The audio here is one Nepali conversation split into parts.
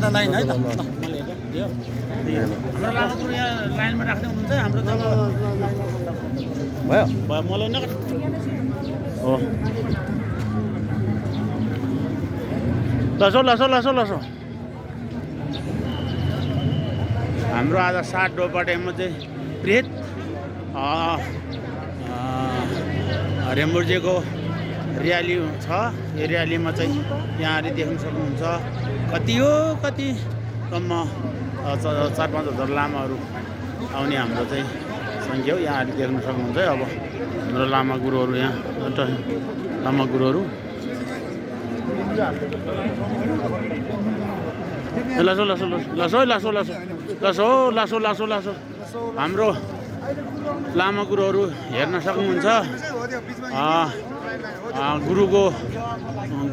एउटा लाइन है त ल मैले दियो हाम्रो लामागुरु यहाँ लाइनमा राख्दै हुनुहुन्छ हाम्रो त भयो भयो मलाई न हो लसो लसो लसो लसो हाम्रो आज 7 डोपाटेमा चाहिँ प्रेत रेम्बुर्जेको र्याली छ। यो र्यालीमा चाहिँ यहाँले देख्न सक्नुहुन्छ कति हो कति सम्म 4-5 हजार लामाहरू आउने हाम्रो चाहिँ सङ्ख्या हो। यहाँले देख्न सक्नुहुन्छ अब हाम्रो लामा गुरुहरू यहाँ लामा गुरुहरू लासो लासो लासो लासो लासो लासो लासो लासो लासो हाम्रो लामा गुरुहरू हेर्न सक्नुहुन्छ।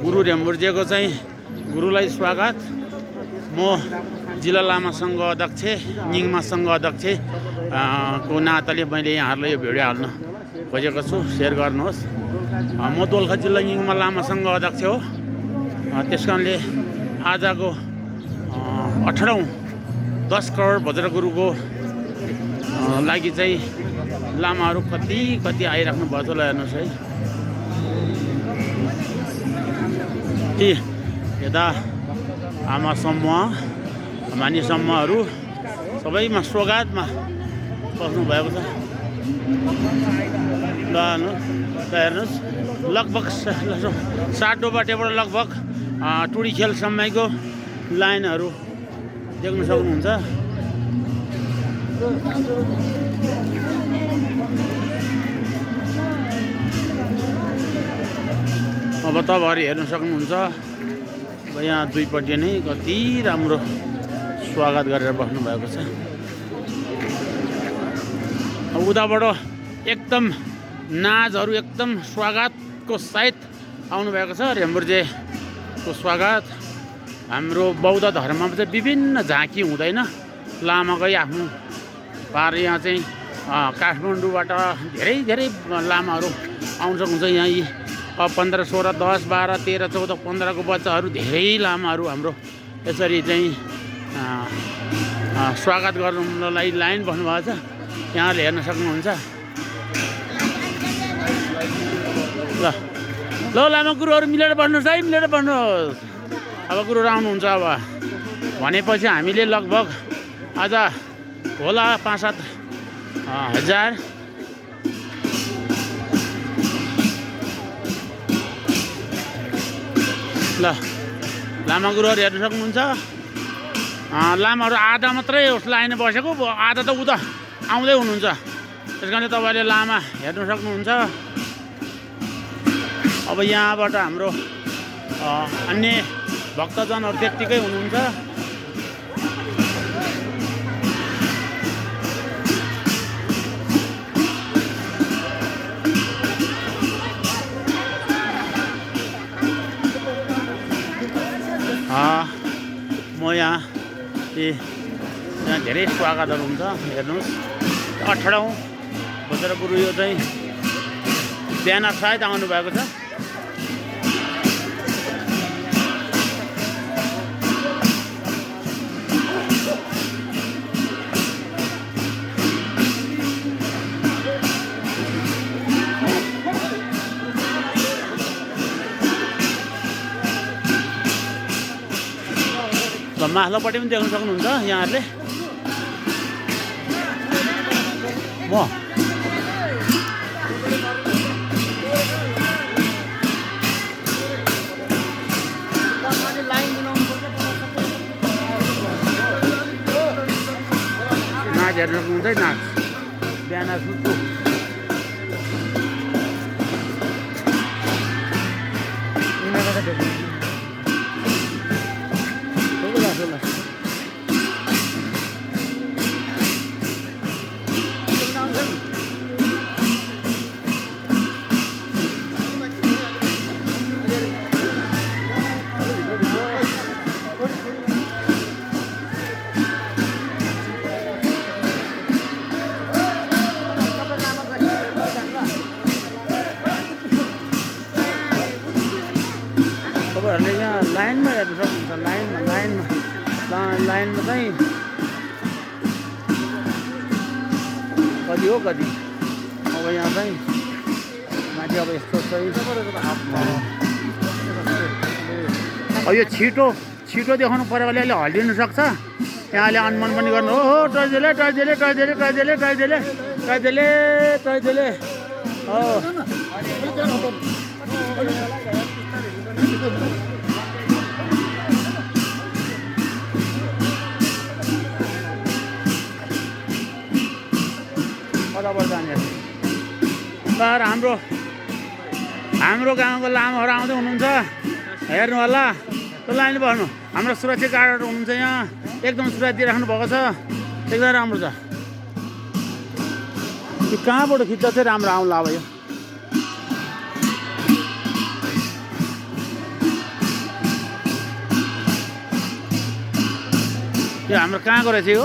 गुरु रेम्बुर्जेको चाहिँ गुरुलाई स्वागत। म जिल्ला लामा सङ्घ अध्यक्ष निङमा सङ्घ अध्यक्ष को नाताले मैले यहाँहरूलाई यो भिडियो हाल्न खोजेको छु। सेयर गर्नुहोस्। म दोलखा जिल्ला निङमा लामा सङ्घ अध्यक्ष हो। त्यस कारणले आजको 18औँ 10 करोड भद्रगुरुको लागि चाहिँ लामाहरू कति कति आइराख्नु भएको छ। ल हेर्नुहोस् है ती यता आमा समूह मानी समूहहरू सबैमा स्वागतमा बस्नु भएको छ। ल हेर्नुहोस् लगभग 7 डोबाटेबाट लगभग टुडी खेलसम्मको लाइनहरू देख्न सक्नुहुन्छ। अब तपाईँहरू हेर्न सक्नुहुन्छ अब यहाँ दुईपट्टि नै कति राम्रो स्वागत गरेर बस्नु भएको छ। उताबाट एकदम नाचहरू एकदम स्वागतको सहित आउनुभएको छ। रेम्बुर्जेको स्वागत। हाम्रो बौद्ध धर्ममा चाहिँ विभिन्न झाँकी हुँदैन। लामाकै आफ्नो पार यहाँ चाहिँ काठमाडौँबाट धेरै धेरै लामाहरू आउन सक्नुहुन्छ। यहाँ यी 15, 16, 10, 12, 13, 14, 15 को बच्चाहरू धेरै लामाहरू हाम्रो यसरी चाहिँ स्वागत गर्नलाई लाइन बस्नुभएको छ। यहाँले हेर्न सक्नुहुन्छ। ल ल लामा गुरुहरू मिलेर बस्नुहोस् है, मिलेर बस्नुहोस्। अब गुरुहरू आउनुहुन्छ। अब भनेपछि हामीले लगभग आज होला 5-7 हजार ल लामा गुरुहरू हेर्न सक्नुहुन्छ। लामाहरू आधा मात्रै उस लाइन बसेको, आधा त उता आउँदै हुनुहुन्छ। त्यस कारणले तपाईँले लामा हेर्न सक्नुहुन्छ। अब यहाँबाट हाम्रो अन्य भक्तजनहरू त्यत्तिकै हुनुहुन्छ। म यहाँ धेरै स्वागतहरू हुन्छ। हेर्नुहोस् 18औँ भद्रगुरु यो चाहिँ बिहान सायद आउनु भएको छ। माथिल्लोपट्टि पनि देख्न सक्नुहुन्छ यहाँहरूले। म नाच हेर्न सक्नुहुन्छ। नाच बिहान सुत्नु लाइनमा चाहिँ कति हो कति अब यहाँ चाहिँ माथि अब यस्तो चाहिँ अब यो छिटो देखाउनु पऱ्यो भने अहिले हल्लिनु सक्छ यहाँले अनुमान पनि गर्नु हो टर्जेले हो बराबर जाने तर हाम्रो गाउँको लामाहरू आउँदै हुनुहुन्छ हेर्नु होला त्यो लाइन भर्नु हाम्रो सुरक्षा गार्डहरू हुनुहुन्छ यहाँ एकदम सुरक्षा दिइराख्नु भएको छ एकदमै राम्रो छ यो कहाँबाट खिच्दा चाहिँ राम्रो आउला अब यो हाम्रो कहाँको रहेछ यो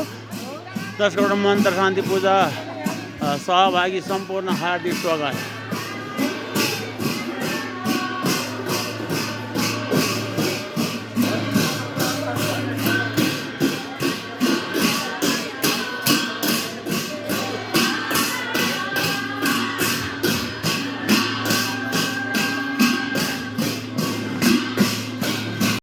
10 करोड मन्त्र शान्ति पूजा सहभागी सम्पूर्ण हार्दिक स्वागत